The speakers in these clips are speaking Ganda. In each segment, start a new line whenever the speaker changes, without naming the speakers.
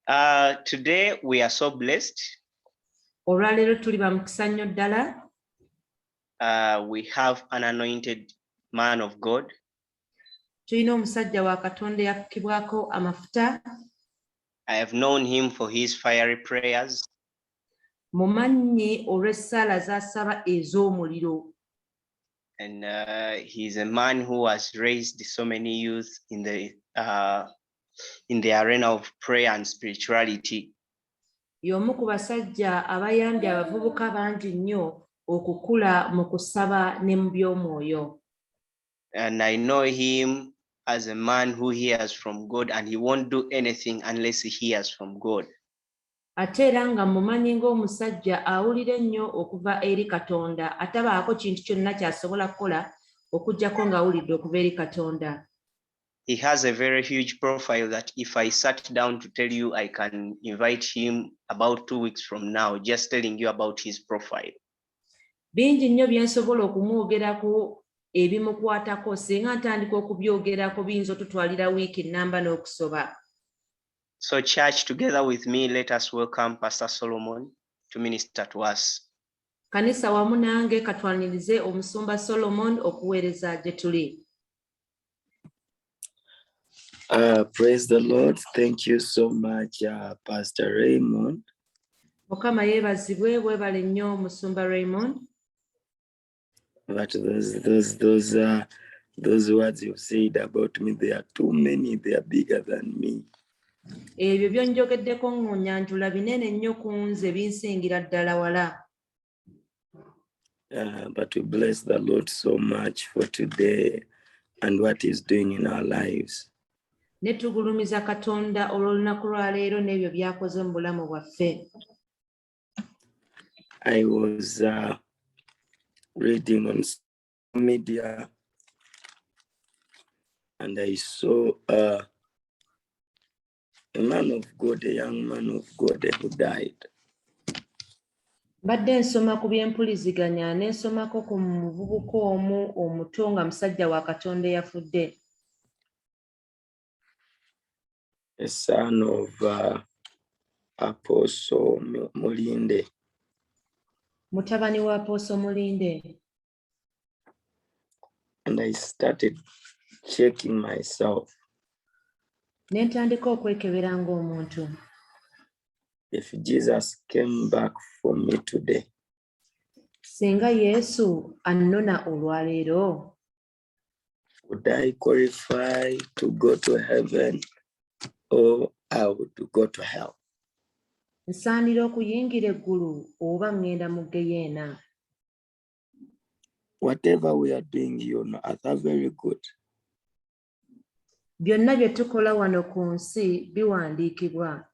Today we are so blessed.
Olwaleero tuli ba mukisa nnyo ddala.
We have an anointed man of God.
Tulina omusajja wa Katonda eyafukibwako amafuta.
I have known him for his fiery prayers.
Mumanyi olw'essaala z'asaba ez'omuliro.
And he's a man who has raised so many youth in the arena of prayer and spirituality.
Y'omu ku basajja abayambye abavubuka bangi nnyo okukula mu kusaba ne mu by'omwoyo.
And I know him as a man who hears from God, and he won't do anything unless he hears from God.
Ate era nga mumanyi ng'omusajja awulira ennyo okuva eri Katonda, atabaako kintu kyonna ky'asobola kukola okuggyako ng'awulidde okuva eri Katonda.
He has a very huge profile that if I sat down to tell you, I can invite him about 2 weeks from now, just telling you about his profile.
Bingi nnyo bye nsobola okumwogerako ebimukwatako, singa ntandika okubyogerako biyinza otutwalira wiiki nnamba n'okusoba.
So church, together with me, let us welcome Pastor Solomon to minister to us.
Kanisa wamu nange katwanirize omusumba Solomon okuweereza gye tuli.
Praise the Lord. Thank you so much, Pastor Raymond.
Mukama yeebazibwe, weebale nnyo musumba Raymond.
But those words you've said about me, they are too many. They are bigger than me.
Ebyo byonjogeddeko ng'onnyanjula binene nnyo ku nze binsingira ddala wala.
But we bless the Lord so much for today and what He's doing in our lives.
Ne tugulumiza Katonda olw'olunaku lwa leero n'ebyo by'akoze mu bulamu bwaffe.
I was reading on media and I saw a man of God, a young man of God who died.
Badde nsoma ku by'empuliziganya ne nsomako ku muvubuka omu omuto nga musajja wa Katonda eyafudde.
A son of Apostle Mulinde.
Mutabani wa Apostle Mulinde.
And I started checking myself.
Ne ntandika okwekebera ng'omuntu.
If Jesus came back for me today,
Singa Yesu annona olwaleero,
would I qualify to go to heaven or I would go to hell?
nsaanira okuyingira eggulu oba ngenda mu Geyeena.
Whatever we are doing here on earth are very good.
Byonna bye tukola wano ku nsi biwandiikibwa.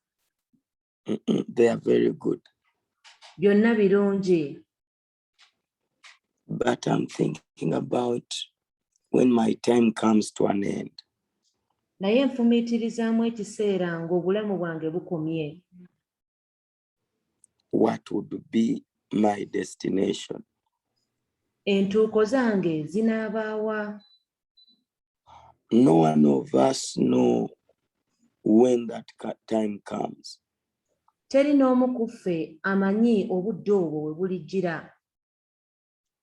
They are very good.
Byonna birungi.
But I'm thinking about when my time comes to an end.
Naye nfumiitirizaamu ekiseera ng'obulamu bwange bukomye.
What would be my destination?
Entuuko zange zinaabaawa.
No one of us know when that time comes.
Teri n'omu ku ffe amanyi obudde obwo we bulijjira.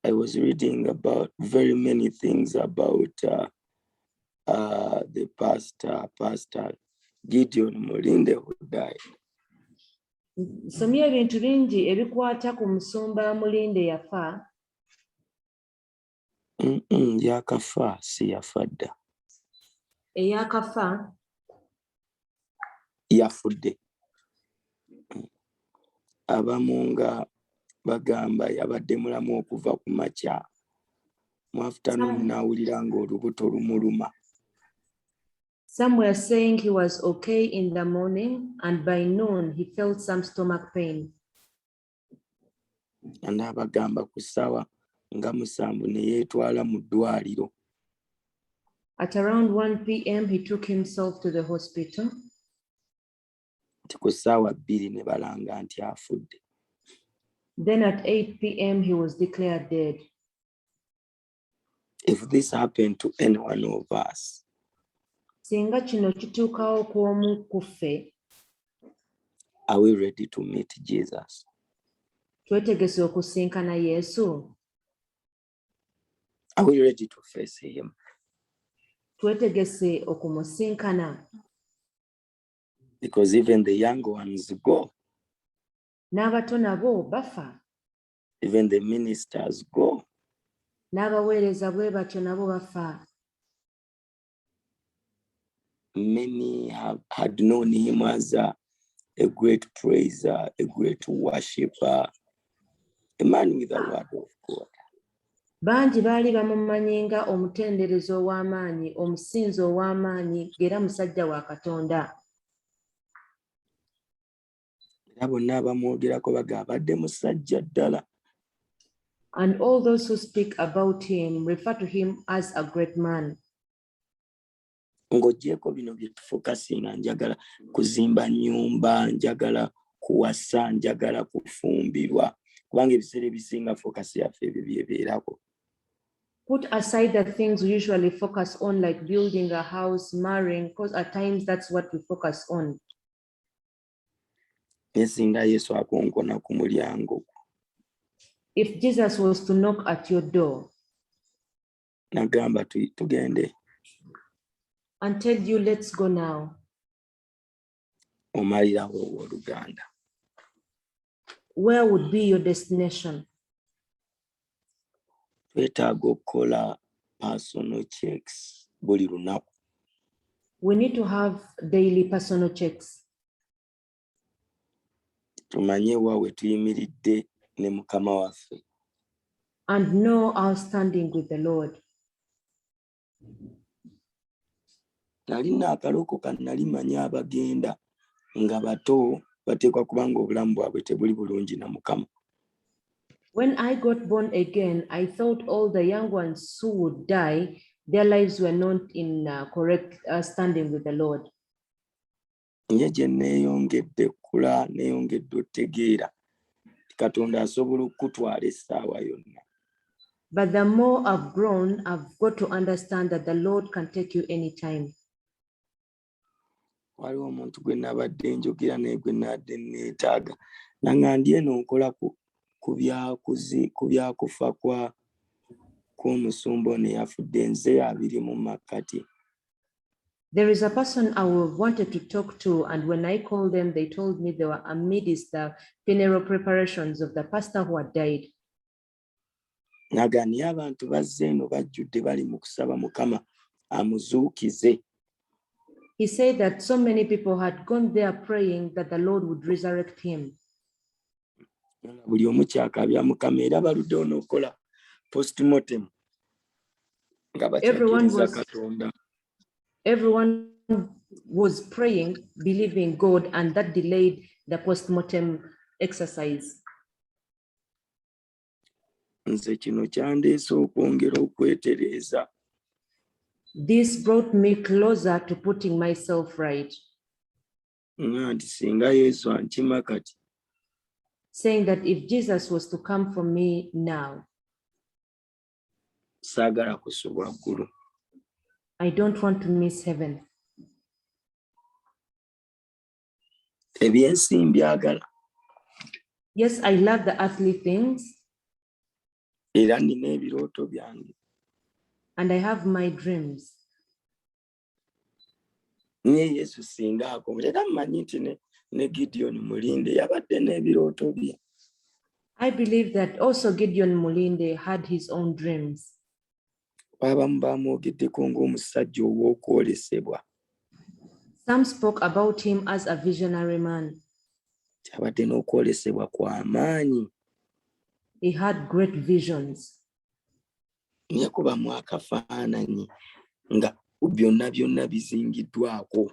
I was reading about very many things about the Pastor Gideon Mulinde who died.
Nsomye ebintu bingi ebikwata ku musumba Mulinde yafa.
Yakafa si yafadda.
Eyakafa
Yafudde. Abamu nga bagamba yabadde mulamu okuva ku makya. Mu afternoon n'awulira ng'olubuto lumuluma.
Some were saying he was okay in the morning and by noon he felt some stomach pain.
And abagamba ku ssaawa nga 7 ne yeetwala mu ddwaliro.
At around 1 p.m. he took himself to the hospital.
Ku ssaawa 2 ne balanga nti afudde.
Then at 8 p.m. he was declared dead.
If this happened to any one of us,
Singa kino kituukawo ku omu ku ffe,
Are we ready to meet Jesus?
Twetegese okusinkana Yesu?
Are we ready to face him?
Twetegese okumusinkana?
Because even the young ones go,
N'abato nabo bafa,
even the ministers go.
n'abaweereza bwe batyo nabo bafa.
Many had known him as a great praiser, a great worshipper, a man with the word of God.
Bangi baali bamumanyi nga omutendereza ow'amaanyi, omusinzi ow'amaanyi, era musajja wa Katonda.
Era bonna abamwogerako bagamba abadde musajja ddala.
And all those who speak about him refer to him as a great man.
Ng'oggyeko bino bye tufokasinga, njagala kuzimba nnyumba, njagala kuwasa, njagala kufumbirwa, kubanga ebiseera ebisinga fokasi yaffe ebyo byebeerako.
Put aside the things we usually focus on, like building a house, marrying, because at times that's what we focus on.
Naye singa Yesu akonkona ku mulyango,
If Jesus was to knock at your door
nagamba tugende,
and tell you, let's go now,
omalirawo owooluganda.
where would be your destination?
Twetaaga okukola personal checks buli lunaku.
We need to have daily personal checks.
Tumanye wa we tuyimiridde ne Mukama waffe.
And know our standing with the Lord.
Nalina akalokoka nali manya abagenda nga bato bateekwa kubanga obulamu bwabwe tebuli bulungi na Mukama.
When I got born again, I thought all the young ones who would die, their lives were not in correct standing with the Lord.
Nye gye neeyongedde kula, neeyongedde otegeera Katonda asobola okutwala essaawa yonna.
But the more I've grown, I've got to understand that the Lord can take you anytime.
Waliwo omuntu gwe nabadde njogera naye gwe nadde neetaaga nangandi eno nkola ku byakufa kw'omusumba ono eyafudde nze abiri mu makkati.
There is a person I wanted to talk to, and when I called them, they told me they were amidst the funeral preparations of the pastor who had died.
Naga naye abantu bazze eno bajjudde bali mu kusaba Mukama amuzuukize.
He said that so many people had gone there praying that the Lord would resurrect him.
Buli omu kyakabya Mukama era baluddewo n'okukola postmortem nga bakyakiriza Katonda.
Everyone was praying, believing God, and that delayed the postmortem exercise.
Nze kino kyandeese okwongera okwetereeza.
This brought me closer to putting myself right.
Nti singa Yesu ankima kati.
Saying that if Jesus was to come for me now,
saagala kusubwa ggulu.
I don't want to miss heaven.
Ebyensi mbyagala.
Yes, I love the earthly things.
Era nina ebirooto byange.
And I have my dreams.
Naye Yesu singa akola era mmanyi nti ne Gideon Mulinde yabadde n'ebirooto bye.
I believe that also Gideon Mulinde had his own dreams.
Abamu bamwogeddeko ng'omusajja ow'okwolesebwa.
Some spoke about him as a visionary man.
Abadde n'okwolesebwa kw'amaanyi.
He had great visions.
Naye kubamu akafaananyi nga byonna bizingiddwako.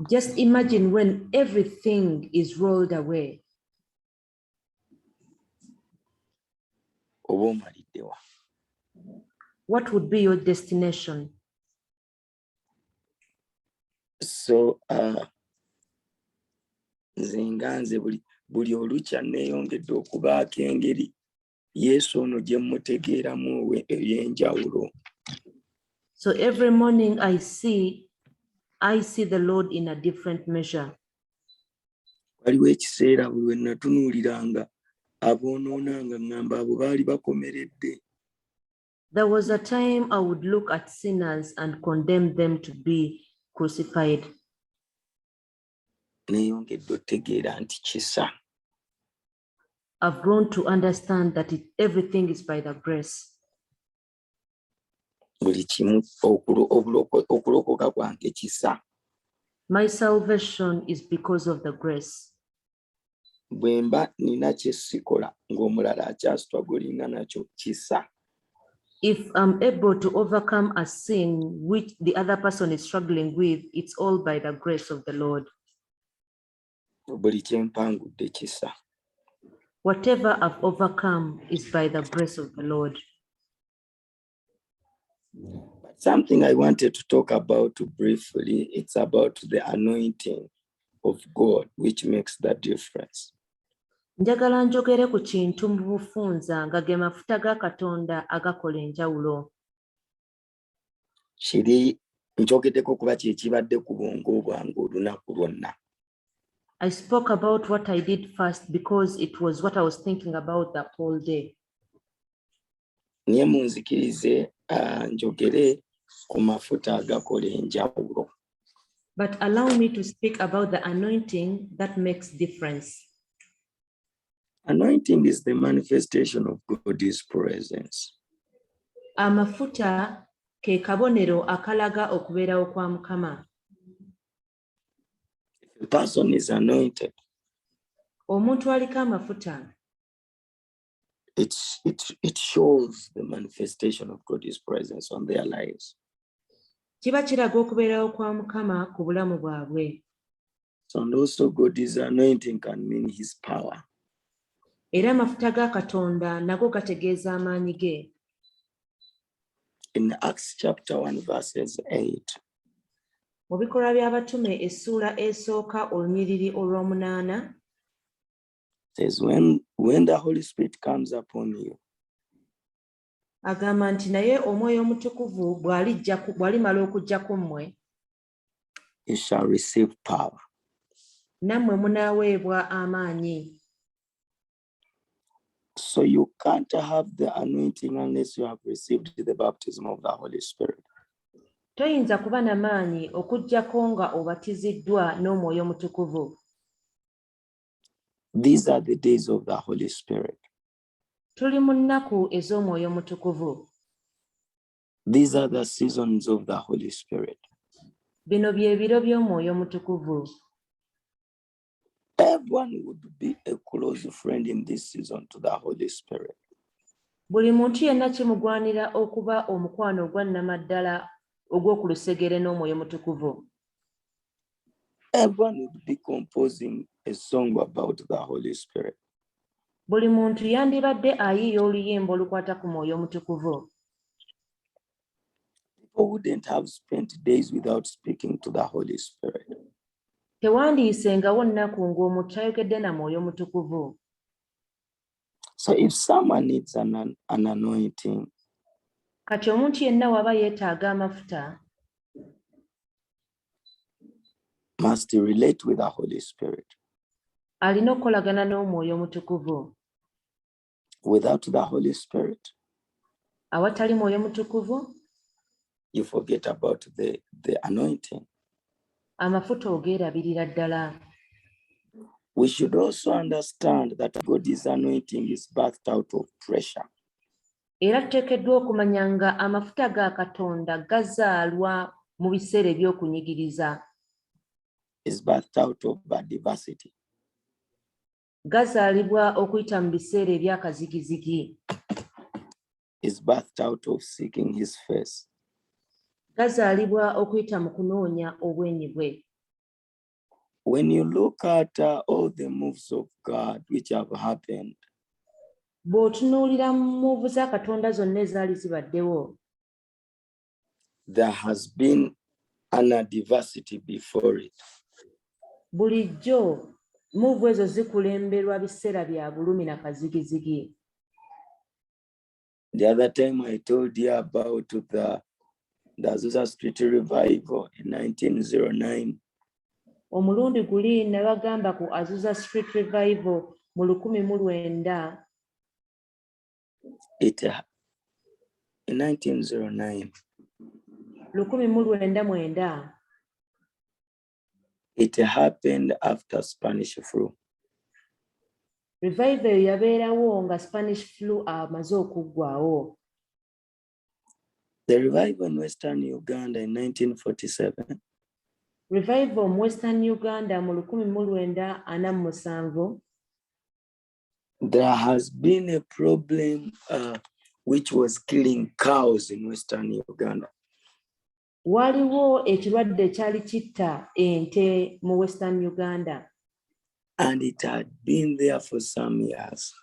Just imagine when everything is rolled away.
Oba omaliddewa.
What would be your destination?
So nze buli olukya neeyongedde okubaako engeri Yesu ono gye mmutegeeramu eby'enjawulo.
So every morning I see the Lord in a different measure.
waliwo ekiseera buli we natunuuliranga aboonoonanga ngamba abo baali bakomeredde.
There was a time I would look at sinners and condemn them to be crucified.
Neeyongedde otegeera nti kisa.
I've grown to understand that everything is by the grace.
Buli kimu okulokoka kwange kisa.
My salvation is because of the grace.
Bwe mba nina kye sikola ng'omulala akyasitwagolinga nakyo kisa.
If I'm able to overcome a sin which the other person is struggling with, it's all by the grace of the Lord.
Buli kye mpangudde kisa.
Whatever I've overcome is by the grace of the Lord.
But something I wanted to talk about briefly, it's about the anointing of God, which makes the difference.
Njagala njogere ku kintu mu bufunza nga ge mafuta ga Katonda agakola enjawulo.
Kiri njogeddeko kuba kye kibadde ku bwongo bwange olunaku lwonna.
I spoke about what I did first because it was what I was thinking about the whole day.
Niye munzikirize njogere ku mafuta agakola enjawulo.
But allow me to speak about the anointing that makes difference.
Anointing is the manifestation of God's presence.
Amafuta ke kabonero akalaga okubeerawo kwa Mukama.
If a person is anointed,
Omuntu aliko amafuta,
it shows the manifestation of God's presence on their lives.
kiba kiraga okubeerawo kwa Mukama ku bulamu bwabwe.
So, and also God's anointing can mean his power.
Era amafuta ga Katonda nago gategeeza amaanyi ge.
In Acts chapter 1 verses 8,
Mu bikolwa by'abatume essuula esooka olunyiriri olw'omunaana,
says when the Holy Spirit comes upon you,
agamba nti naye Omwoyo Omutukuvu bw'alimala okujja ku mmwe,
you shall receive power.
nammwe munaaweebwa amaanyi.
So you can't have the anointing unless you have received the baptism of the Holy Spirit.
Toyinza kuba na maanyi okuggyako nga obatiziddwa n'Omwoyo Omutukuvu.
These are the days of the Holy Spirit.
Tuli mu nnaku ez'Omwoyo Omutukuvu.
These are the seasons of the Holy Spirit.
Bino bye biro by'Omwoyo Omutukuvu.
Everyone would be a close friend in this season to the Holy Spirit.
Buli muntu yenna kimugwanira okuba omukwano ogwannamaddala ogw'oku lusegere n'Omwoyo Omutukuvu.
Everyone would be composing a song about the Holy Spirit.
Buli muntu yandibadde ayiiya oluyimba olukwata ku Mwoyo Omutukuvu.
People wouldn't have spent days without speaking to the Holy Spirit.
Tewandiyisengawo nnaku ng'omuntu ayogedde na Mwoyo Omutukuvu.
So if someone needs an anointing,
Kati omuntu yenna waba yeetaaga amafuta,
must relate with the Holy Spirit.
alina okukolagana n'Omwoyo Omutukuvu.
Without the Holy Spirit,
Awatali Mwoyo Mutukuvu,
you forget about the anointing.
amafuta ogeerabirira ddala.
We should also understand that God's anointing is birthed out of pressure.
Era tuteekeddwa okumanya nga amafuta ga Katonda gazaalwa mu biseera eby'okunyigiriza.
Is birthed out of adversity.
Gazaalibwa okuyita mu biseera eby'akazigizigi.
Is birthed out of seeking his face.
Gazaalibwa okuyita mu kunoonya obwenyi bwe.
When you look at all the moves of God which have happened,
Bw'otunuulira mu muuvu za Katonda zonna ezaali zibaddewo,
there has been an adversity before it.
bulijjo muuvu ezo zikulemberwa biseera bya bulumi na kazigizigi.
The other time I told you about the Azusa Street revival in 1909.
Omulundi guli nabagamba ku Azusa Street Revival mu 1909.
In 1909,
1909.
it happened after Spanish flu.
Revival yabeerawo nga Spanish flu amaze okuggwaawo.
The revival in Western Uganda in 1947.
Revival mu Western Uganda mu 1947.
There has been a problem which was killing cows in Western Uganda.
Waliwo ekirwadde ekyali kitta ente mu Western Uganda.
And it had been there for some years.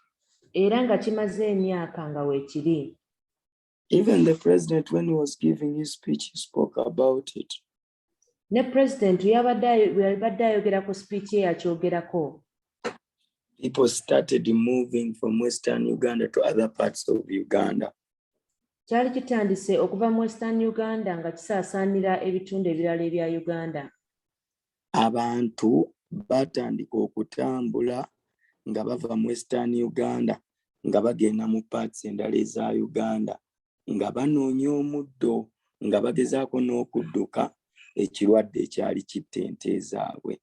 Era nga kimaze emyaka nga weekiri.
Even the president, when he was giving his speech, he spoke about it.
Ne president yabadde ayogera ku speech ye yakyogerako.
People started moving from Western Uganda to other parts of Uganda.
Kyali kitandise okuva mu Western Uganda nga kisaasaanira ebitundu ebirala ebya Uganda.
Abantu batandika okutambula nga bava mu Western Uganda nga bagenda mu parts endala eza Uganda nga banoonya omuddo nga bagezaako n'okudduka ekirwadde ekyali kitta ente zaabwe.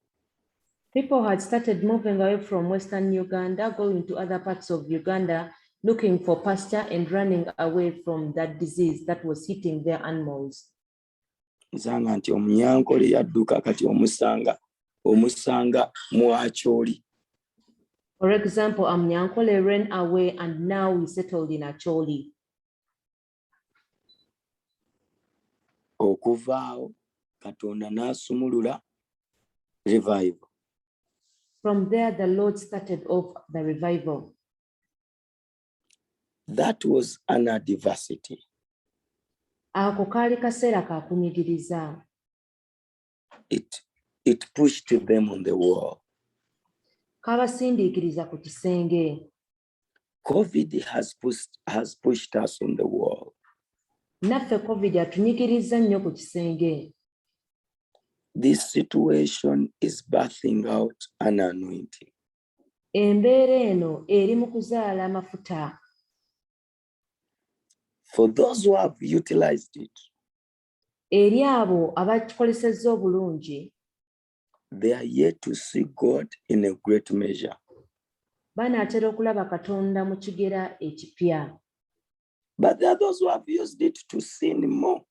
People had started moving away from Western Uganda, going to other parts of Uganda, looking for pasture and running away from that disease that was hitting their animals.
Nsanga nti Omunyankole yadduka kati omusanga mu Acholi.
For example, Amunyankole ran away and now he settled in Acholi.
Okuvaawo Katonda n'asumulula revival.
From there, the Lord started off the revival.
That was an adversity.
Ako kaali kaseera ka kunyigiriza.
It pushed them on the wall.
Kabasindiikiriza ku kisenge.
COVID has pushed us on the wall.
Naffe COVID atunyigiriza nnyo ku kisenge.
This situation is birthing out an anointing.
Embeera eno eri mu kuzaala amafuta.
For those who have utilized it,
eri abo abakikolesezza obulungi,
they are yet to see God in a great measure.
Banaatera okulaba Katonda mu kigera ekipya.
But there are those who have used it to sin more.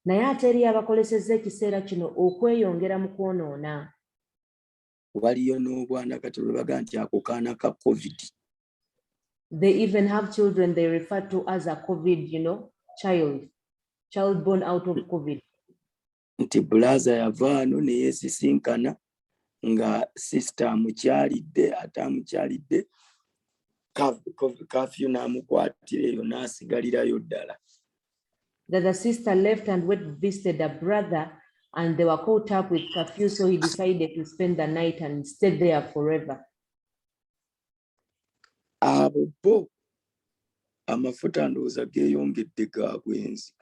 Naye ate eri abakolesezza ekiseera kino okweyongera mu kwonoona.
Waliyo n'obwana kati bwe baga nti ako kaana ka COVID.
They even have children they refer to as a COVID, child born out of COVID.
Nti bulaza yavaano ne yeesisinkana nga sister amukyalidde ate amukyalidde kafyu n'amukwatira eyo n'asigalirayo ddala.
That the sister left and went visited a brother and they were caught up with curfew, so he decided to spend the night and stay there forever.
Abo bo amafuta ndowooza geeyongedde ga bwenzi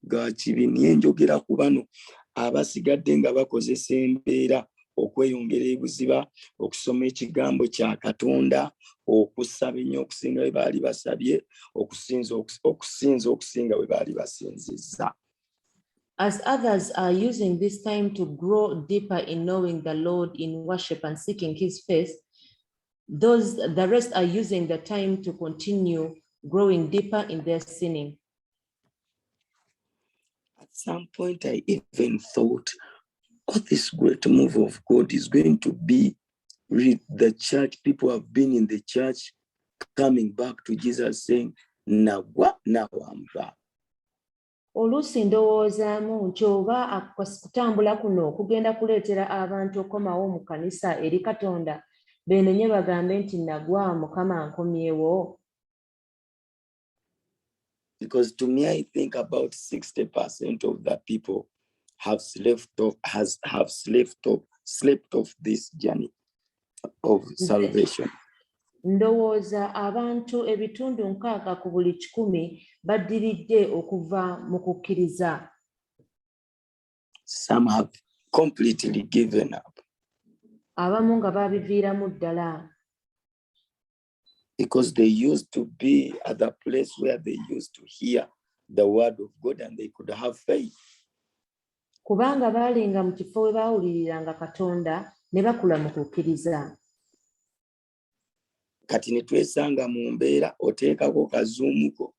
ga kibi, naye njogera ku bano abasigadde nga bakozesa embeera okweyongera ebuziba, okusoma ekigambo kya Katonda, okusaba ennyo okusinga bwe baali basabye, okusinza okusinga bwe baali basinzizza.
As others are using this time to grow deeper in knowing the Lord in worship and seeking his face, the rest are using the time to continue growing deeper in their sinning.
At some point, I even thought, this great move of God is going to be the church. People have been in the church coming back to Jesus saying, Nawa, nawamba.
Oluusi ndowoozaamu nti oba kutambula kuno kugenda kuleetera abantu okomawo mu kanisa eri Katonda beenenye bagambe nti nagwa Mukama ankomyewo.
Because to me, I think about 60% of the people have slept off this journey of salvation.
Ndowooza abantu ebitundu 60 ku buli 100 baddiridde okuva mu kukkiriza.
Some have completely given up.
Abamu nga babiviiramu ddala.
Because they used to be at the place where they used to hear the word of God and they could have faith.
Kubanga baalinga mu kifo we baawuliriranga Katonda ne bakula mu kukkiriza.
Kati ne twesanga mu mbeera oteekako kazuumuko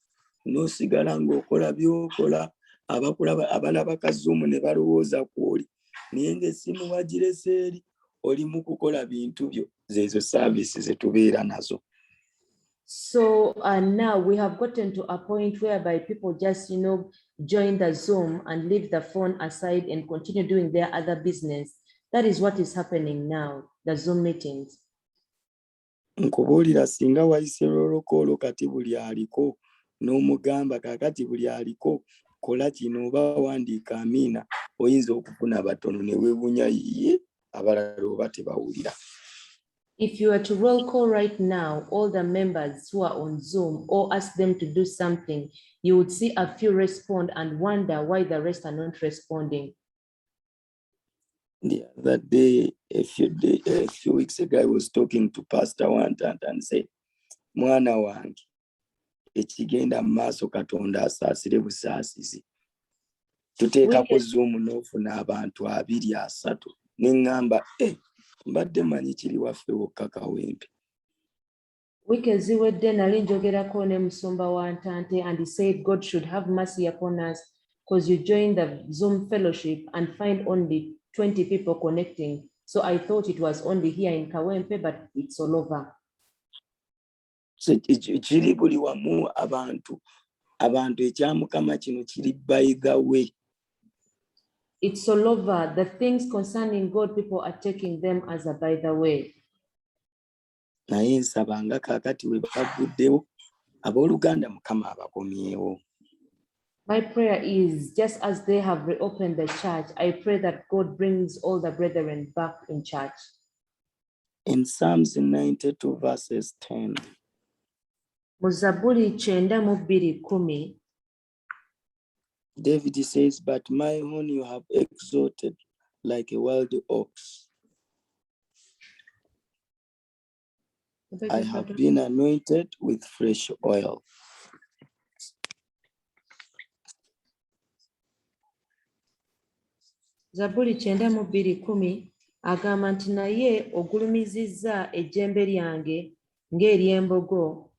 n'osigala ng'okola by'okola abalaba kazuumu ne balowooza kw'oli naye ng'essimu wagirese eri oli mu kukola bintu byo zeezo saavisi ze tubeera nazo.
So now we have gotten to a point whereby people just, join the Zoom and leave the phone aside and continue doing their other business. That is what is happening now, the Zoom meetings.
Nkubuulira singa wayise lolokolo kati buli aliko n'omugamba kakati buli aliko kola kino oba wandiika amiina oyinza okufuna batono ne weewuunya ye abalala oba tebawulira.
If you were to roll call right now, all the members who are on Zoom or ask them to do something, you would see a few respond and wonder why the rest are not responding.
The other day, a few weeks ago, I was talking to Pastor Wantant and said, Mwana wange, ekigenda maaso Katonda asaasire busaasizi. Tuteekako Zoom n'ofuna abantu 2-3 ne ngamba, mbadde manyi kiri waffe wokka Kawempe.
Wiiki eziwedde nali njogerako ne Musumba Wantante and he said God should have mercy upon us because you joined the Zoom fellowship and find only 20 people connecting. So I thought it was only here in Kawempe, but it's all over.
So kiri buli wamu abantu ekyamukama kino kiri by the way.
It's all over. The things concerning God, people are taking them as a by the way.
Naye nsabanga kaakati we baguddewo abooluganda Mukama abakomyewo.
My prayer is just as they have reopened the church, I pray that God brings all the brethren back in church.
In Psalms 92 verses 10.
Mu Zaburi 92:10.
David says, but my horn you have exalted like a wild ox. I have been anointed with fresh oil.
Zaburi 92:10 agamba nti naye ogulumizizza ejjembe lyange ng'ery'embogo,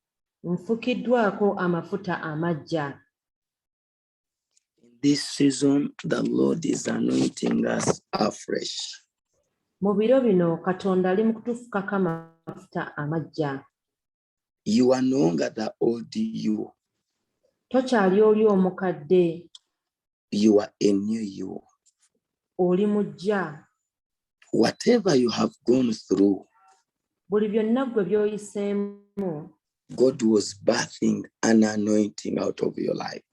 nfukiddwako amafuta amaggya.
This season, the Lord is anointing us afresh.
Mu biro bino Katonda ali mu kutufukako amafuta amaggya.
You are no longer the old you.
Tokyali oli omukadde.
You are a new you.
Oli muggya.
Whatever you have gone through,
buli byonna gwe by'oyiseemu,
God was birthing an anointing out of your life.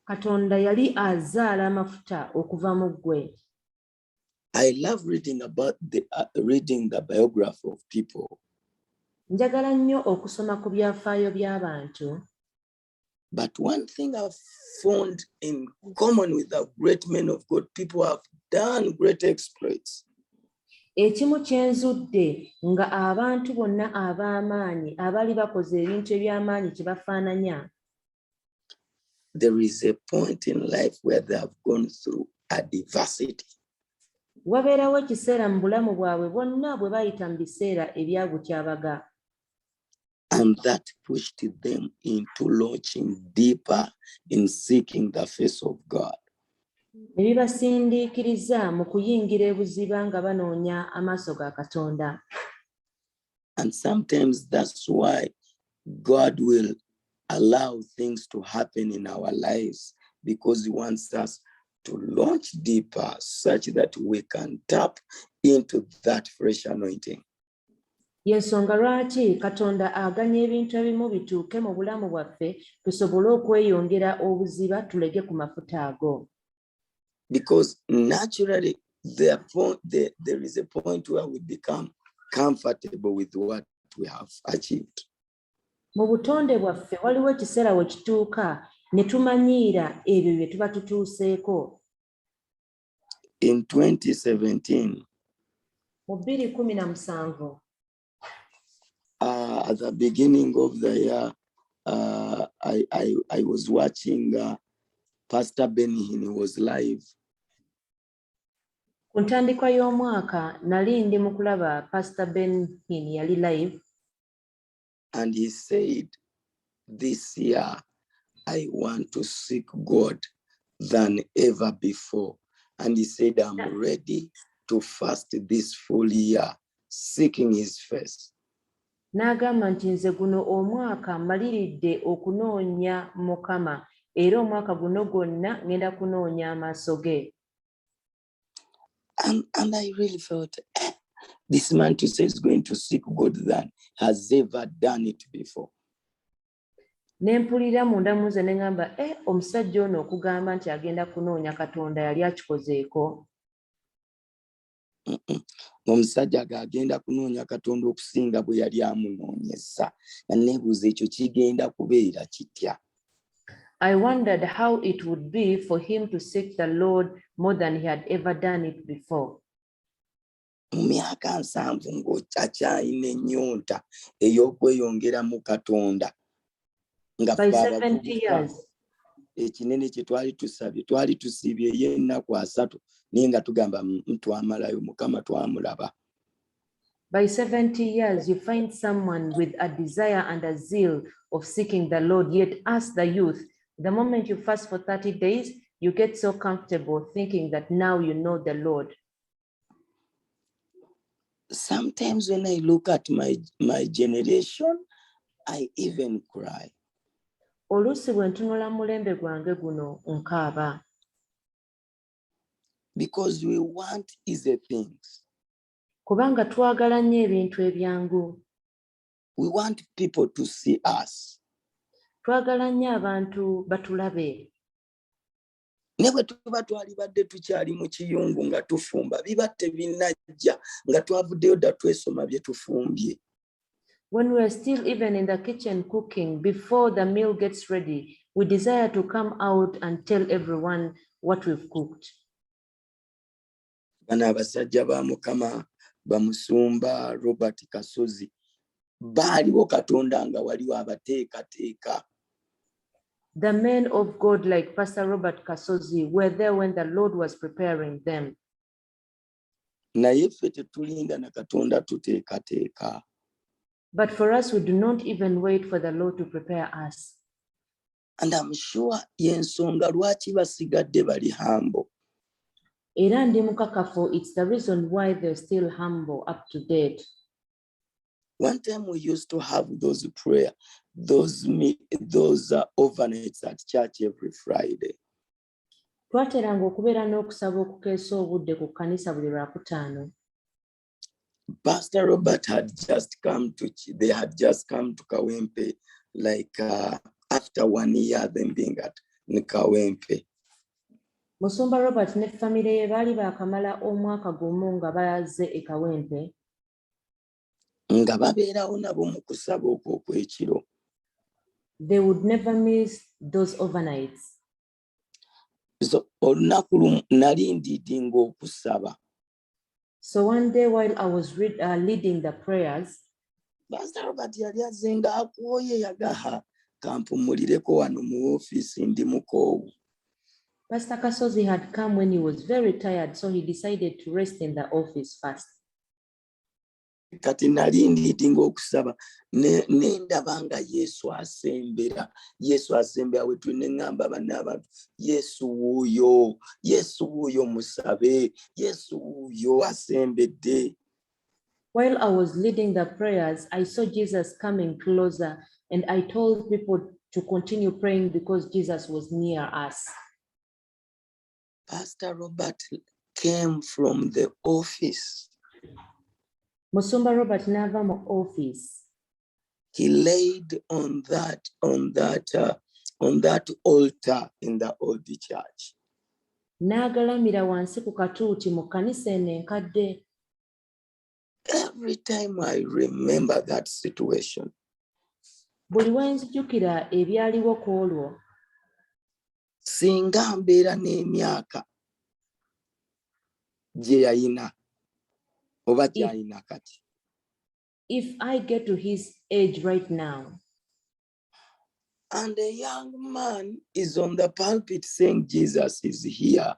Katonda yali azaala amafuta okuva mu ggwe.
I love reading the biography of people.
Njagala nnyo okusoma ku byafaayo by'abantu.
But one thing I've found in common with the great men of God, people have done great exploits.
Ekimu kyenzudde nga abantu bonna ab'amaanyi abali bakoze ebintu eby'amaanyi kye bafaananya.
There is a point in life where they have gone through adversity.
Wabeerawo ekiseera mu bulamu bwabwe bonna bwe bayita mu biseera ebyagutyabaga.
And that pushed them into launching deeper in seeking the face of God.
Ne bibasindiikiriza mu kuyingira ebuziba nga banoonya amaaso ga Katonda.
And sometimes that's why God will allow things to happen in our lives, because he wants us to launch deeper such that we can tap into that fresh anointing.
Yensonga lwaki Katonda aganya ebintu ebimu bituuke mu bulamu bwaffe tusobole okweyongera obuziba tulege ku mafuta ago.
Because naturally there is a point where we become comfortable with what we have achieved.
Mu butonde bwaffe waliwo ekiseera we kituuka ne tumanyiira ebyo bye tuba tutuuseeko.
In 2017,
mu 2017
at the beginning of the year, I was watching Pastor Benny. He was live.
ku ntandikwa y'omwaka nali ndi mu kulaba Pastor Ben Hinn yali live.
And he said, this year, I want to seek God than ever before. And he said, I'm ready to fast this full year, seeking his face.
N'agamba nti nze guno omwaka mmaliridde okunoonya Mukama era omwaka guno gwonna ngenda kunoonya amaaso ge.
And I really felt this man to say is going to seek God than has ever done it before.
Ne mpulira munda munze ne ngamba omusajja ono okugamba nti agenda kunoonya Katonda yali akikozeeko.
Omusajja agenda kunoonya Katonda okusinga bwe yali amunoonyeza. Neebuuza ekyo kigenda kubeera kitya.
I wondered how it would be for him to seek the Lord more than he had ever done it before.
Mu myaka 7 ng'okyayina ennyonta ey'okweyongera mu Katonda.
By 70 years.
Ekinene kye twali tusabye twali tusiibye y'ennaku 3 naye nga tugamba twamalayo Mukama twamulaba.
By 70 years, you find someone with a desire and a zeal of seeking the Lord, yet as the youth, the moment you fast for 30 days, you get so comfortable thinking that now you know the Lord.
Sometimes when I look at my generation, I even cry.
Oluusi bwe ntunula mulembe gwange guno nkaaba.
Because we want easy things.
Kubanga twagala nnyo ebintu ebyangu.
We want people to see us.
Twagala nnyo abantu batulabe.
Ne bwe tuba twalibadde tukyali mu kiyungu nga tufumba biba tebinnajja nga twavuddeyo dda twesoma bye tufumbye.
When we are still even in the kitchen cooking, before the meal gets ready, we desire to come out and tell everyone what we've cooked.
Bano abasajja ba Mukama bamusumba Robert Kasozi baaliwo Katonda nga waliwo abateekateeka.
The men of God like Pastor Robert Kasozi were there when the Lord was preparing them.
Naye ffe tetulinda na Katonda tuteekateeka.
But for us, we do not even wait for the Lord to prepare us.
And I'm sure y'ensonga lwaki basigadde bali humble.
Era ndi mukakafu, it's the reason why they're still humble up to date.
One time we used to have those prayer, those overnights at church every Friday.
Twateranga okubeera n'okusaba okukeesa obudde ku kkanisa buli Lwakutaano.
Pastor Robert had just come to Kawempe, like after 1 year them being at Kawempe.
Musumba Robert ne famire ye baali baakamala omwaka gumu nga bazze e Kawempe.
Nga babeerawo nabo mu kusaba okwo okw'ekiro.
They would never miss those overnights.
So olunaku lumu nali ndiidinga okusaba.
So one day while I was leading the prayers,
Pastor Robert yali azze nga akooye yagaha kampumulireko wano mu ofiisi ndi mukoowu.
Pastor Kasozi had come when he was very tired, so he decided to rest in the office first.
Kati nali ndiidinga okusaba ne ndaba nga Yesu asembera we tulina ngamba banne abantu Yesu wuuyo musabe, Yesu wuuyo asembedde.
While I was leading the prayers, I saw Jesus coming closer, and I told people to continue praying because Jesus was near us.
Pastor Robert came from the office.
Musumba Robert n'ava mu office.
He laid on that altar in the old church.
N'agalamira wansi ku katuuti mu kkanisa eno enkadde.
Every time I remember that situation,
Buli we nzijukira ebyaliwo ku olwo,
singa mbeera n'emyaka gye yayina oba gy'ayina kati.
If I get to his age right now,
and a young man is on the pulpit saying Jesus is here,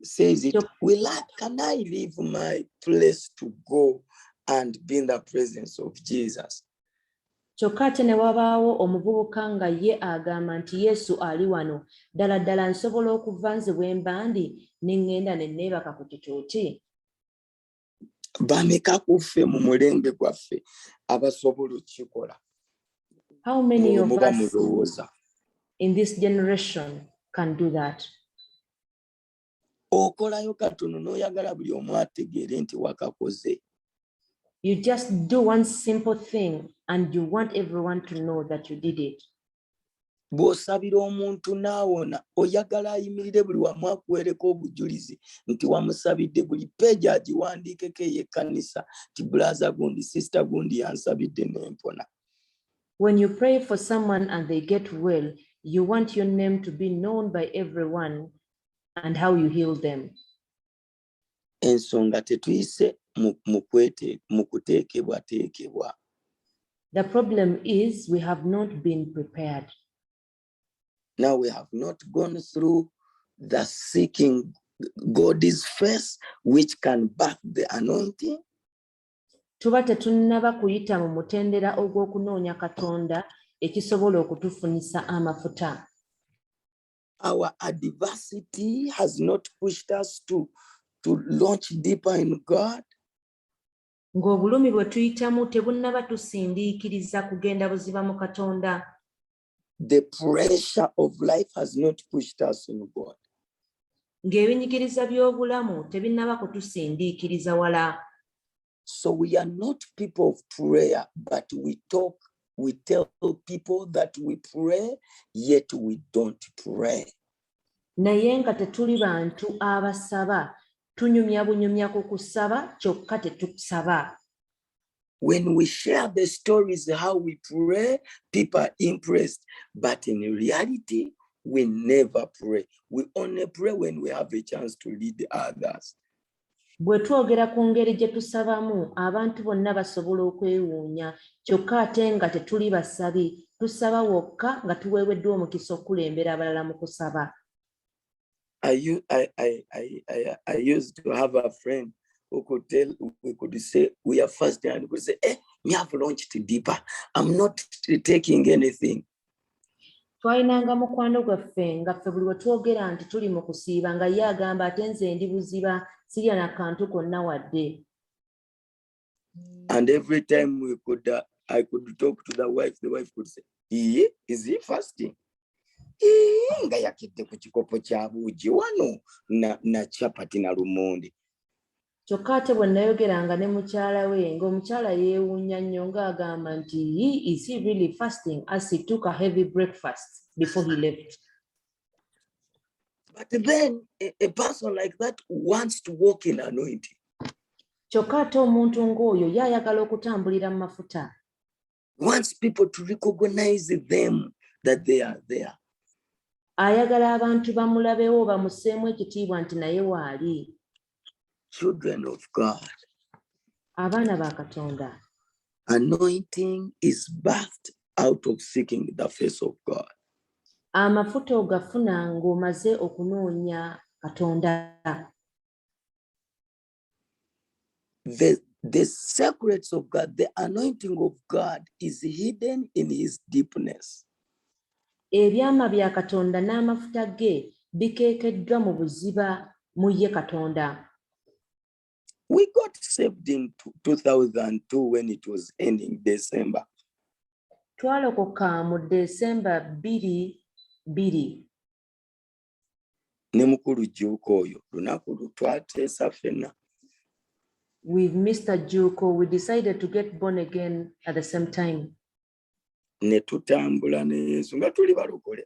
says it, can I leave my place to go and be in the presence of Jesus?
Kyokka ate ne wabaawo omuvubuka nga ye agamba nti Yesu ali wano, ddala ddala nsobola okuva nze bwe mbandi ne ŋŋenda ne neebaka ku kitooti.
Bameka ku ffe mu mulembe gwaffe abasobola okukikola?
How many of us in this generation can do that?
Okolayo katono n'oyagala buli omu ategeere nti wakakoze.
You just do one simple thing and you want everyone to know that you did it.
Bw'osabira omuntu n'awona, oyagala ayimirire buli wamu akuweereko obujulizi nti wamusabidde, buli peegi agiwandiikeko ey'ekkanisa ti brother gundi, sister gundi yansabidde n'empona.
When you pray for someone and they get well, you want your name to be known by everyone and how you heal them.
Ensonga tetuyise mu kuteekebwateekebwa.
The problem is we have not been prepared.
Now we have not gone through the seeking God's face, which can back the anointing.
Tuba tetunnaba kuyita mu mutendera ogw'okunoonya Katonda ekisobola okutufunisa amafuta.
Our adversity has not pushed us to launch deeper in God.
Ng'obulumi bwe tuyitamu tebunnaba tusindiikiriza kugenda buziba mu Katonda.
The pressure of life has not pushed us in God.
Ng'ebinyigiriza by'obulamu tebinnaba kutusindiikiriza wala.
So we are not people of prayer, but we tell people that we pray, yet we don't pray.
Naye nga tetuli bantu abasaba, tunyumya bunyumya ku kusaba kyokka tetusaba.
When we share the stories how we pray, people are impressed, but in reality, we never pray. We only pray when we have a chance to lead others.
Bwe twogera ku ngeri gye tusabamu, abantu bonna basobola okwewuunya, kyokka ate nga tetuli basabi, tusaba wokka nga tuweeweddwa omukisa okulembera abalala mu kusaba.
I used to have a friend who could tell, we could say, we are fasting, and we could say, me have launched deeper. I'm not taking anything.
Twalinanga mukwano gwaffe nga ffe buli we twogera nti tuli mu kusiiba nga ye agamba ate nze ndi buziba sirya na kantu konna wadde.
And every time I could talk to the wife could say, is he fasting? Nga yakidde ku kikopo kya buugi wano na chapati na lumonde.
Kyokka ate bwe nayogeranga ne mukyala we ng'omukyala yeewuunya nnyo ng'agamba nti is he really fasting, as he took a heavy breakfast before he left.
But then a person like that wants to walk in anointing.
Kyokka ate omuntu ng'oyo ye ayagala okutambulira mu mafuta.
Wants people to recognize them that they are there.
Ayagala abantu bamulabewo bamuseemu ekitiibwa nti naye waali.
Children of God.
Abaana ba Katonda.
Anointing is birthed out of seeking the face of God.
Amafuta ogafuna ng'omaze okunoonya Katonda.
The secrets of God, the anointing of God is hidden in his deepness.
Ebyama bya Katonda n'amafuta ge bikeekeddwa mu buziba mu ye Katonda.
We got saved in 2002 when it was ending December.
Twalokoka mu December 2022.
Ne mukulu Juuko oyo lunaku lutwateesa ffenna.
With Mr. Juuko, we decided to get born again at the same time.
Ne tutambula ne Yesu nga tuli balokole.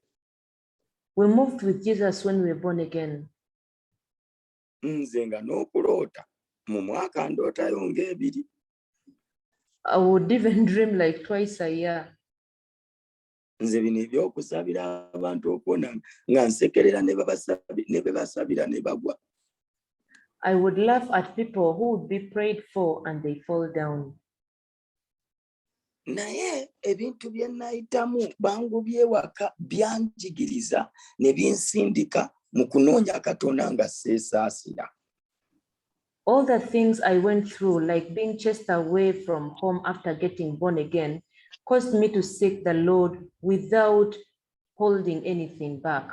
We moved with Jesus when we were born again.
Nze nga n'okuloota mu mwaka ndootayo ng'ebiri.
I would even dream like twice a year.
Nze bino ebyokusabira abantu okuwona nga nsekerera ne bebasabira ne bagwa.
I would laugh at people who would be prayed for and they fall down.
Naye ebintu bye nayitamu bangubye waka byanjigiriza ne binsindika mu kunoonya Katonda nga seesaasira.
All the things I went through, like being chased away from home after getting born again, caused me to seek the Lord without holding anything back.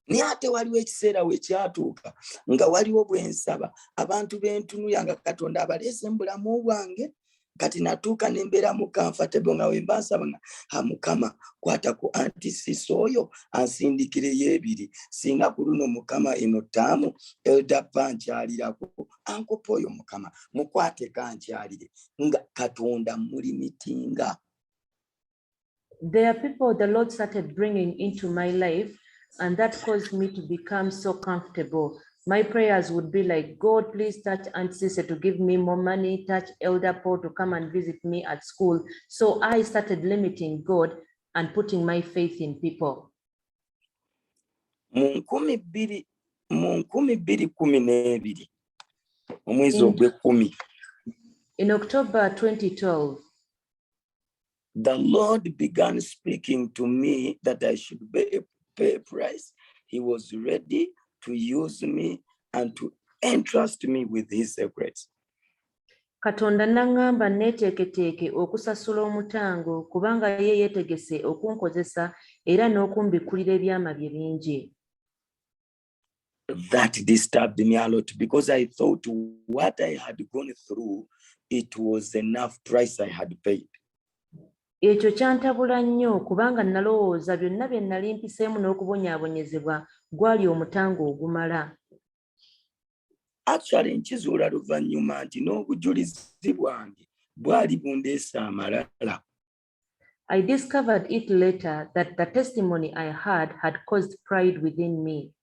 Naye ate waliwo ekiseera we kyatuuka nga waliwo bwe nsaba abantu b'entunuya nga Katonda abaleese mu bulamu bwange, kati natuuka ne mbeera mu comfortable nga we mba nsaba nga Mukama kwata ku anti Siso oyo ansindikireyo ebiri, singa ku luno Mukama eno ttaamu Elder pankyalirako, ankopa oyo Mukama mukwate kankyalire, nga Katonda muli mitinga.
There are people the Lord started bringing into my life, and that caused me to become so comfortable. My prayers would be like, God, please touch Aunt Cisse to give me more money, touch Elder Paul to come and visit me at school. So I started limiting God and putting my faith in people.
Mu 2012 omwezi ogw'ekkumi,
in October 2012,
the Lord began speaking to me that I should pay a price. He was ready to use me and to entrust me with his secrets.
Katonda nangamba neteeketeeke okusasula omutango kubanga ye yeetegese okunkozesa era n'okumbikulira ebyama bye bingi.
That disturbed me a lot because I thought what I had gone through, it was enough price I had paid.
Ekyo kyantabula nnyo kubanga nalowooza byonna bye nali mpiseemu n'okubonyaabonyezebwa gwali omutango ogumala.
Actually nkizuula luvannyuma nti n'obujulizi bwange bwali bundeese amalala.
I discovered it later that the testimony I had caused pride within me.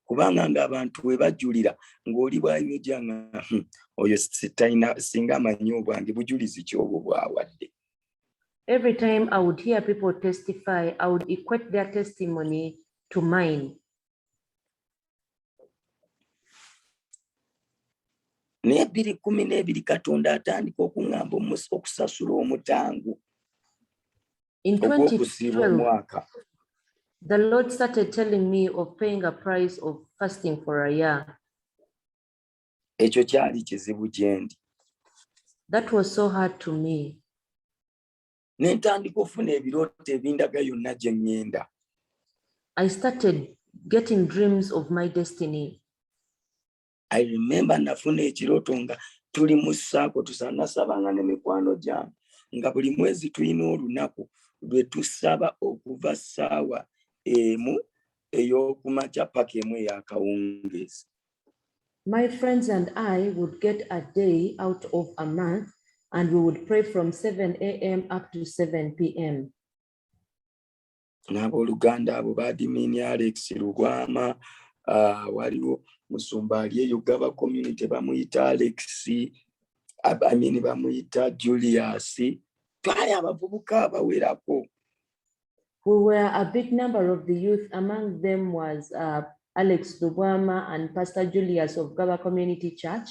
Kubanga ng'abantu we bajulira ng'oli bw'ayogera nga oyo singa amanyi obwange bujulizi ki obwo bw'awadde.
Every time I would hear people testify, I would equate their testimony to mine.
Naye 2012 Katonda atandika okuŋŋamba okusasula omutango ogw'okusiiba omwaka.
The Lord started telling me of paying a price of fasting for a year.
Ekyo kyali kizibu gye ndi.
That was so hard to me.
Ne ntandika ofuna ebirooto ebindaga yonna gye ŋŋenda.
I started getting dreams of my destiny.
I remember nafuna ekirooto nga tuli mu ssaako nasabanga ne mikwano gyange nga buli mwezi tulina olunaku lwe tusaba okuva ssaawa emu ey'okumakya paka emu ey'akawungeezi.
My friends and I would get a day out of a month and we would pray from 7 a.m. up to 7 p.m.
N'abooluganda abo Badimini Alex Lugwama, waliwo Musumba ali eyo Gaba community bamuyita Alex, bamuyita Julius. Twali abavubuka abawerako.
We were a big number of the youth. Among them was Alex Lugwama and Pastor Julius of Gaba Community Church.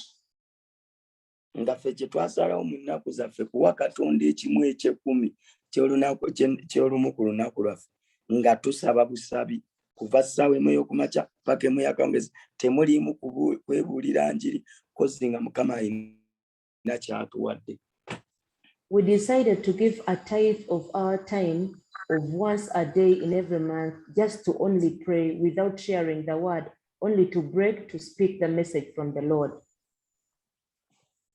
Nga ffe kye twasalawo mu nnaku zaffe kuwa Katonda ekimu eky'ekkumi ky'olumu ku lunaku lwaffe nga tusaba busabi kuva ssaawa emu ey'okumakya paka emu ey'akawungeezi, temuliimu kwebuulira njiri kozi nga Mukama alina ky'atuwadde.
We decided to give a tithe of our time of once a day in every month, just to only pray without sharing the word, only to break, to speak the message from the Lord.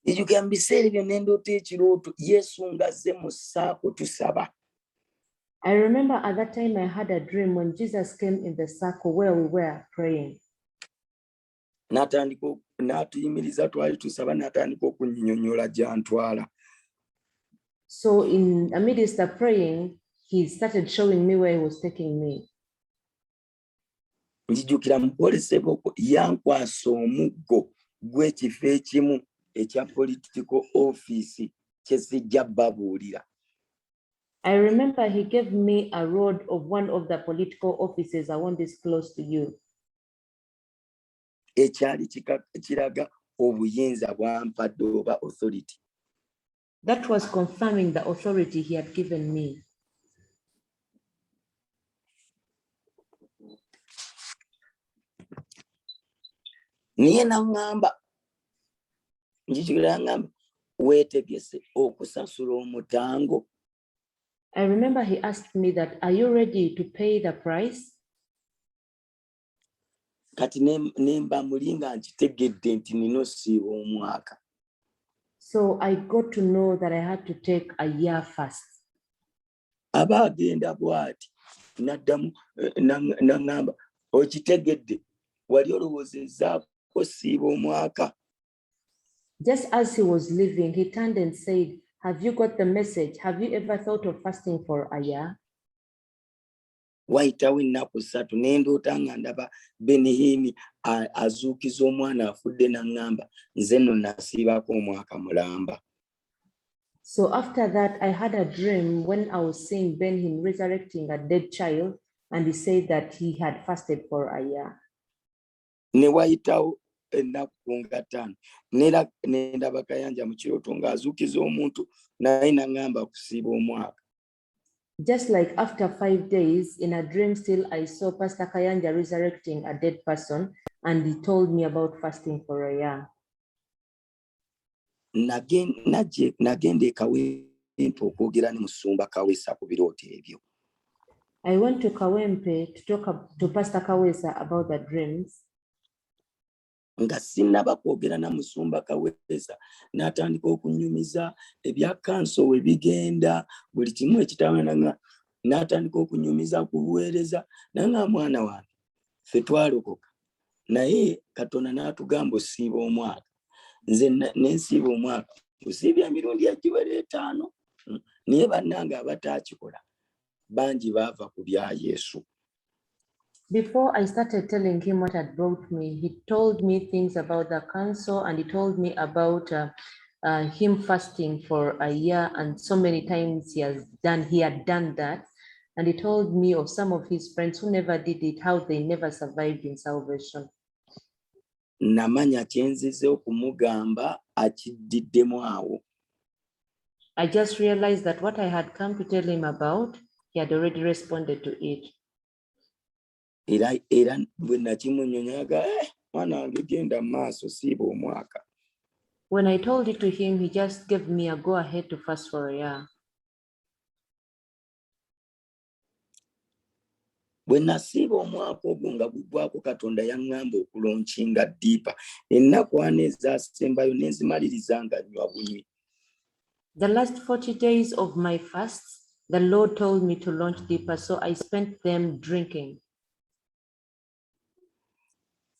Ekyo gamba biseera ebyo ne ndoota ekirooto Yesu ng'azze mu ssaako tusaba.
I remember at that time I had a dream when Jesus came in the circle where we were praying.
N'atuyimiriza twali tusaba n'atandika okunnyonnyola gy'antwala.
So in amidst the praying, he started showing me where he was taking me.
Njijukira mu kwolesebwa okwo yankwasa omuggo gw'ekifo ekimu ekya political office kye sijja babuulira.
I remember he gave me a rod of one of the political offices. I won't disclose to you.
ekyali kiraga obuyinza bwampadde oba authority.
That was confirming the authority he had given me.
Niye naŋŋamba njijukira ngamba weetegese okusasula omutango.
I remember he asked me that, are you ready to pay the price?
Kati nemba mulinga nkitegedde nti nina osiiba omwaka.
So I got to know that I had to take a year fast.
Aba agenda bw'ati naddamu naŋŋamba okitegedde wali olowoozezzaako osiiba omwaka.
Just as he was leaving, he turned and said, have you got the message? Have you ever thought of fasting for a year?
Wayitawo ennaku 3 ne ndoota nga ndaba Benihini azuukiza omwana afudde naŋŋamba nze nno nasiibako omwaka mulamba.
So after that, I had a dream when I was seeing Benhim resurrecting a dead child, and he said that he had fasted for a year.
Ne wayitawo ennaku nga 5 ne ndaba Kayanja mu kirooto ng'azuukiza omuntu naye naŋŋamba kusiiba omwaka.
Just like after 5 days, in a dream still, I saw Pastor Kayanja resurrecting a dead person, and he told me about fasting for a year.
Nagenda Kawempe okwogera ne Musumba Kawesa ku birooto ebyo.
I went to Kawempe to talk to Pastor Kawesa about the dreams.
Nga sinnaba kwogera na Musumba Kawesa n'atandika okunyumiza ebya kanso we bigenda buli kimu ekitawananga n'atandika okunyumiza kubuweereza nanga mwana wange ffe twalokoka naye Katonda n'atugamba osiiba omwaka. Nze nensiiba omwaka usiibya emirundi egiwera 5 naye bannange abatakikola bangi baava ku bya Yesu.
Before I started telling him what had brought me, he told me things about the council, and he told me about him fasting for a year, and so many times he had done that. And he told me of some of his friends who never did it, how they never survived in salvation.
Namanya kyenzize okumugamba akiddiddemu awo.
I just realized that what I had come to tell him about, he had already responded to it.
Era bwe nakimunnyonnyaga mwana wange genda maaso siiba omwaka.
When I told it to him, he just gave me a go ahead to fast for a year.
Bwe nasiiba omwaka ogwo nga gugwako Katonda yaŋŋamba okulonkinga ddiipa ennaku ana ezaasembayo ne nzimaliriza nga nnywa bunywi.
The last 40 days of my fasts, the Lord told me to launch deeper, so I spent them drinking.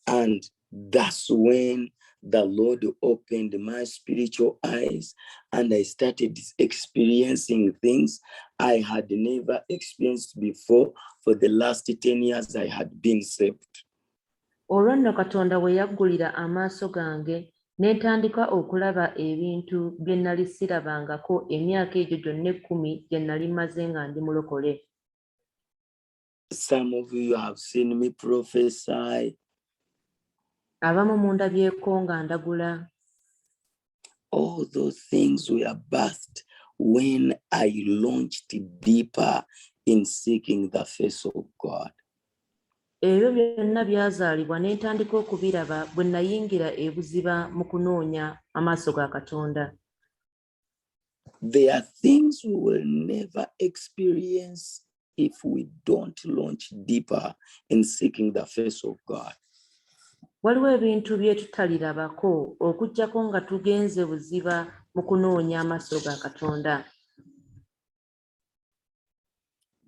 And that's when the Lord opened my spiritual eyes and I started experiencing things I had never experienced before. For the last 10 years, I had been saved.
Olwo nno Katonda we yaggulira amaaso gange ne ntandika okulaba ebintu bye nnali sirabangako emyaka egyo gyonna 10 gye nnali maze nga ndi mulokole.
Some of you have seen me prophesy.
Abamu mundabyeko nga ndagula.
All those things were birthed when I launched deeper in seeking the face of God.
Ebyo byonna byazaalibwa ne ntandika okubiraba bwe nayingira ebuziba mu kunoonya amaaso ga Katonda.
There are things we will never experience if we don't launch deeper in seeking the face of God.
Waliwo ebintu bye tutalirabako okuggyako nga tugenze buziba mu kunoonya amaaso ga Katonda.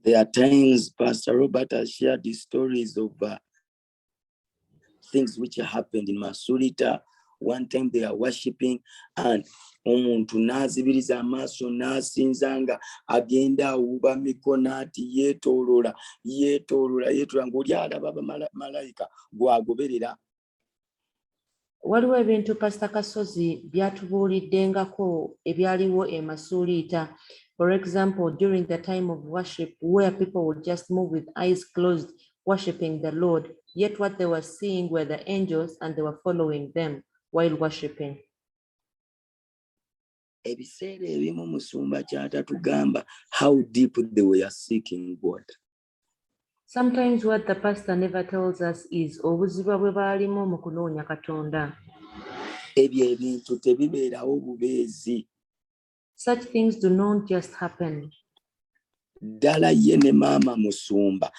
There are times Pastor Robert has shared the stories of things which happened in Masurita. One time they are worshiping and omuntu nazibiriza amaaso nasinzanga agenda awuba mikono ati yeetoolola ng'oli alaba malayika gwagoberera.
Waliwo ebintu Pastor Kasozi byatubuuliddengako ebyaliwo e Masuliita. For example, during the time of worship where people would just move with eyes closed, worshiping the Lord, yet what they were seeing were the angels and they were following them while worshiping.
Ebiseera ebimu musumba ky'atatugamba how deep they were seeking God.
Sometimes what the pastor never tells us is obuziba bwe baalimu mu kunoonya Katonda.
Ebyo ebintu tebibeerawo bubeezi.
Such things do not just happen.
Ddala ye ne maama musumba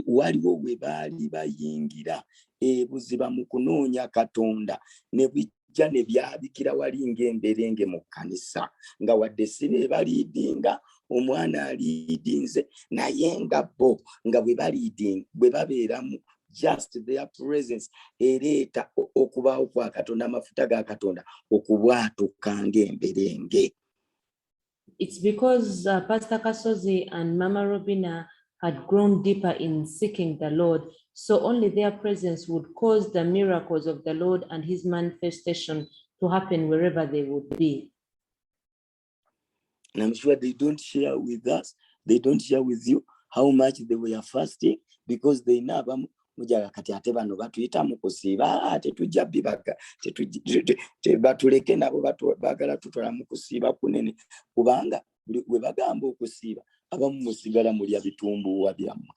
waliwo we baali bayingira ebuziba mu kunoonya Katonda ne bijja ne byabikira wali ng'emberenge mu kkanisa nga wadde si be baliidinga omwana aliidinze naye nga bo nga bwe babeeramu just their presence ereeta okubaawo kwa Katonda amafuta ga Katonda okubwatuka ng'emberenge.
It's because Pastor Kasozi and Mama Robina had grown deeper in seeking the Lord, so only their presence would cause the miracles of the Lord and his manifestation to happen wherever they would be.
And I'm sure they don't share with us, they don't share with you how much they were fasting, because they know mujaga kati ate bano batuyita mu kusiiba tetujja bibaga batuleke nabo bagala tutola mu kusiiba kunene kubanga we bagamba okusiiba abamu musigala mulya bitumbuwa byammwe.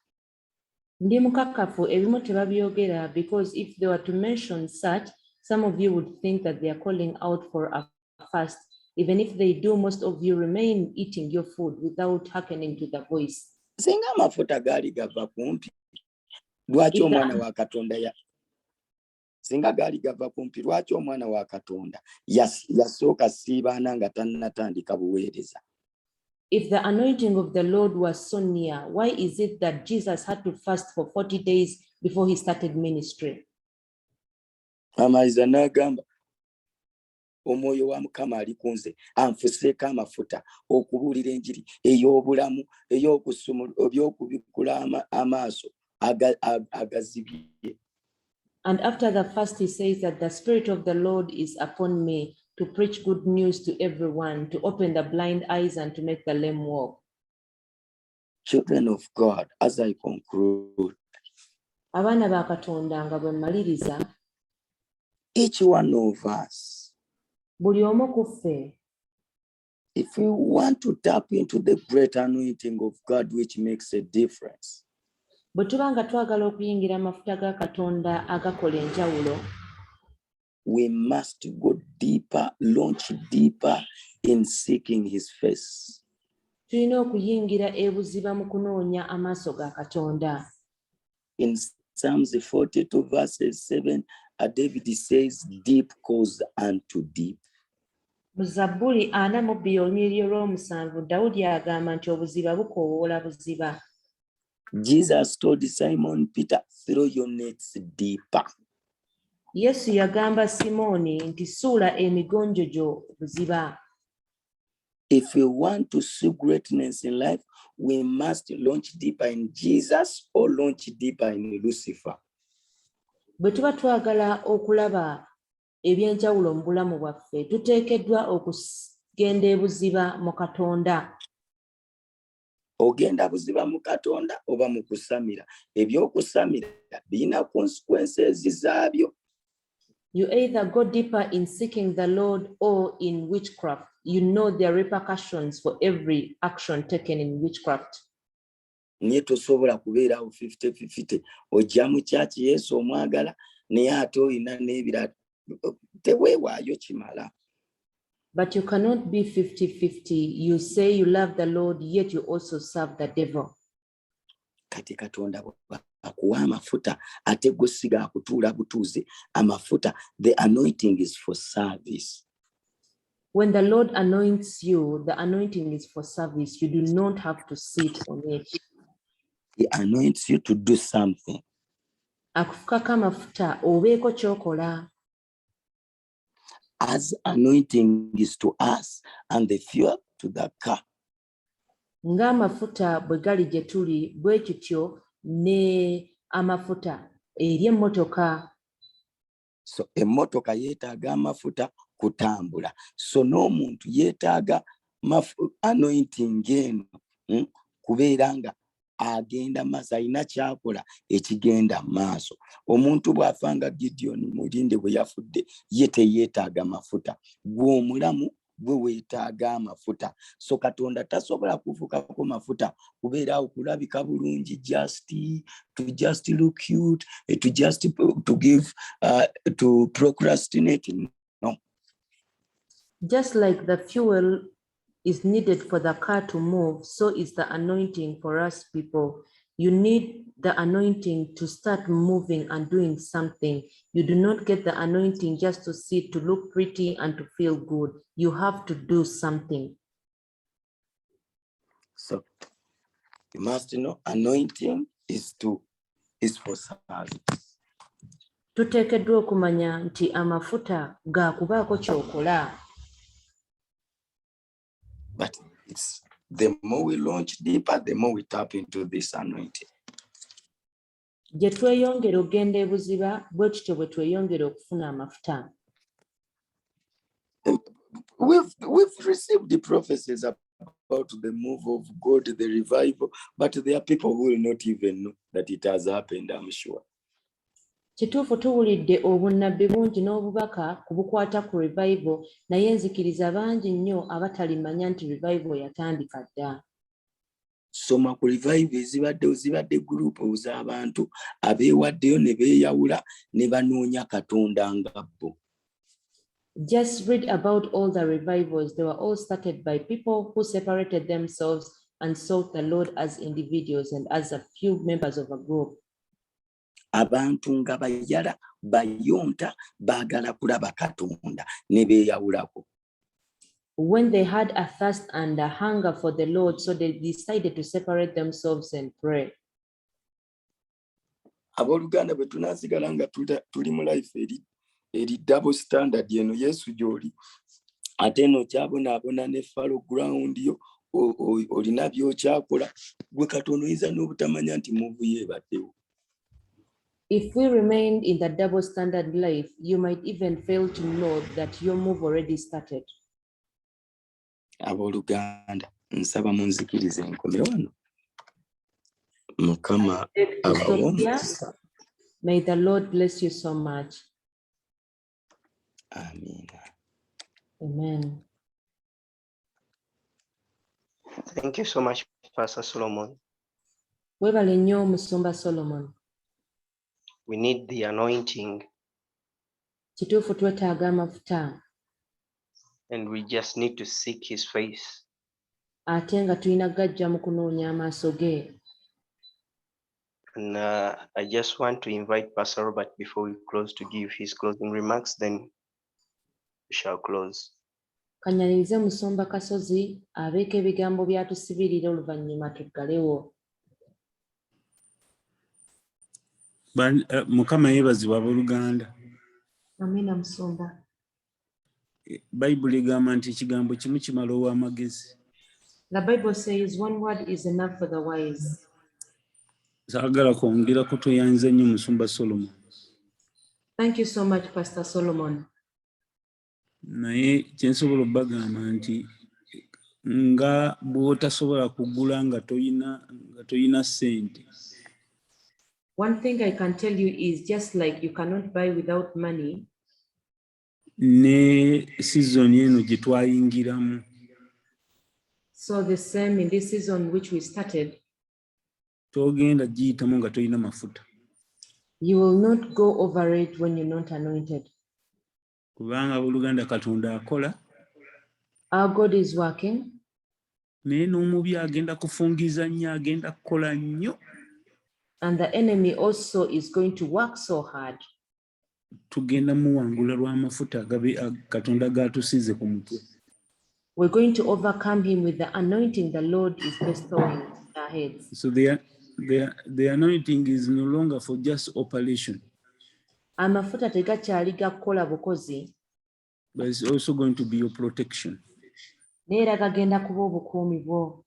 Ndi mukakafu ebimu tebabyogera, because if they were to mention such, some of you would think that they are calling out for a fast. Even if they do, most of you remain eating your food without hearkening to the voice.
Singa amafuta gaali gava kumpi lwaki omwana wa Katonda singa gaali gava kumpi lwaki omwana wa Katonda yasooka siibaana nga tannatandika buweereza.
If the anointing of the Lord was so near, why is it that Jesus had to fast for 40 days before he started ministry?
Amaiza n'agamba omwoyo wa Mukama ali kunze anfuseeko amafuta okubuulira enjiri ey'obulamu ebyokubikula amaaso agazibye.
And after the fast, he says that the Spirit of the Lord is upon me to preach good news to everyone, to open the blind eyes and to make the lame walk.
Children of God, as I conclude,
Abaana ba Katonda nga bwe mmaliriza,
each one of us,
buli omu ku ffe,
if we want to tap into the great anointing of God which makes a difference,
bwe tuba nga twagala okuyingira amafuta ga Katonda agakola enjawulo,
we must go deeper, launch deeper in seeking his face.
tulina okuyingira ebuziba mu kunoonya amaaso ga Katonda.
In Psalms 42 verses 7, David says, deep calls unto deep.
Mu Zabbuli 42 olunyiriri olw'omusanvu, Dawudi agamba nti obuziba bukoowoola buziba.
Jesus told Simon Peter, throw your nets deeper.
Yesu yagamba Simooni nti suula emigonjo gyo buziba.
If we want to see greatness in life, we must launch deeper in Jesus or launch deeper in Lucifer.
Bwe tuba twagala okulaba ebyenjawulo mu bulamu bwaffe, tuteekeddwa okugenda ebuziba mu Katonda.
Ogenda buziba mu Katonda oba mu kusamira. Ebyokusamira birina consequences zaabyo.
You either go deeper in seeking the Lord or in witchcraft. You know there are repercussions for every action taken in witchcraft.
Naye tosobola kubeerawo 50-50. Ojja mu kyaki Yesu omwagala naye ate olina n'ebirala. Teweewaayo kimala.
But you cannot be 50-50. You say you love the Lord, yet you also serve the devil.
Kati Katonda akuwa amafuta ate gosiga akutuula butuuze amafuta. The anointing is for service.
When the Lord anoints you, the anointing is for service. You do not have to sit on it.
He anoints you to do something.
Akufukako amafuta obeeko ky'okola.
As anointing is to us and the fuel to the car.
Ng'amafuta bwe gali gye tuli, bwe kityo ne amafuta eri emmotoka.
So emmotoka yeetaaga amafuta kutambula. So n'omuntu yeetaaga anointing eno kubeera nga agenda maaso, alina kyakola ekigenda maaso. Omuntu bw'afanga Gideon mulinde bwe yafudde, ye teyeetaaga mafuta. Gwe omulamu gwe weetaaga amafuta. So Katonda tasobola kufukako mafuta kubeera okulabika bulungi, to just look cute, to give, to procrastinate. No.
Just like the fuel is needed for the car to move, so is the anointing for us people. You need the anointing to start moving and doing something. You do not get the anointing just to sit, to look pretty and to feel good. You have to do something.
So you must know anointing is for service.
Tuteekeddwa okumanya nti amafuta ga kubaako kyokola.
But it's the more we launch deeper, the more we tap into this anointing.
Gye tweyongera ogenda ebuziba, bwe tutyo bwe tweyongera okufuna amafuta.
We've received the prophecies about the move of God, the revival, but there are people who will not even know that it has happened, I'm sure.
Kituufu tuwulidde obunnabbi bungi n'obubaka ku bukwata ku revival, naye nzikiriza bangi nnyo abatalimanya nti revival yatandika dda.
Soma ku revival zibadde group z'abantu abeewaddeyo ne beeyawula ne banoonya Katonda nga bo.
Just read about all the revivals. They were all started by people who separated themselves and sought the Lord as individuals and as a few members of a group.
Abantu nga bayala bayonta baagala kulaba Katonda ne beeyawulako.
When they had a thirst and a hunger for the Lord, so they decided to separate themselves and pray.
Abooluganda bwe tunaasigala nga tuli mu life eri double standard eno Yesu gy'oli, ate eno kyabonaabona ne fallow ground yo olina by'okyakola, gwe Katonda oyinza n'obutamanya nti muvu yeebaddewo.
If we remained in the double standard life, you might even fail to know that your move already started.
Abooluganda nsaba munzikirize nkome wano. Mukama abawe omukisa.
May the Lord bless you so much.
Amen.
Amen.
Thank you so much, Pastor Solomon.
Webale nnyo Musumba Solomon.
We need the anointing.
Kituufu twetaaga amafuta.
And we just need to seek his face.
Ate nga tulina gajja mu kunoonya amaaso ge.
And I just want to invite Pastor Robert before we close to give his closing remarks, then we shall close.
Kanyanirize Musumba Kasozi abeeko ebigambo byatusibirira oluvannyuma tuggalewo.
Mukama yeebazibwa abooluganda.
Amina Musumba.
Bayibuli egamba nti ekigambo kimu kimala ow'amagezi.
The Bible says one word is enough for the wise.
Saagala kwongera kutweyanza nnyo Musumba Solomon.
Thank you so much, Pastor Solomon.
Naye kye nsobola obbagamba nti nga bw'otasobola kugula nga toyina ssente.
One thing I can tell you is just like you cannot buy without money.
Ne season eno gye twayingiramu.
So the same in this season which we started.
Togenda giyitamu nga toyina mafuta.
You will not go over it when you're not anointed.
Kubanga abooluganda Katonda akola.
Our God is working.
Naye n'omubi agenda kufungiza nnyo, agenda kukola nnyo.
And the enemy also is going to work so hard.
Tugenda muwangula lw'amafuta Katonda g'atusize ku mutwe.
We're going to overcome him with the anointing the Lord is bestowing on our heads.
So the anointing is no longer for just operation.
Amafuta tegakyali gakukola bukozi.
But it's also going to be your protection.
Neera gagenda kuba obukuumi bwo.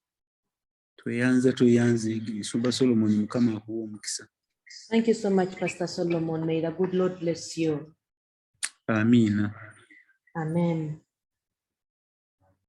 Tweyanze Musumba Solomon, Mukama akuwa omukisa.
Thank you so much, Pastor Solomon. May the good Lord bless you.
Amina.
Amen.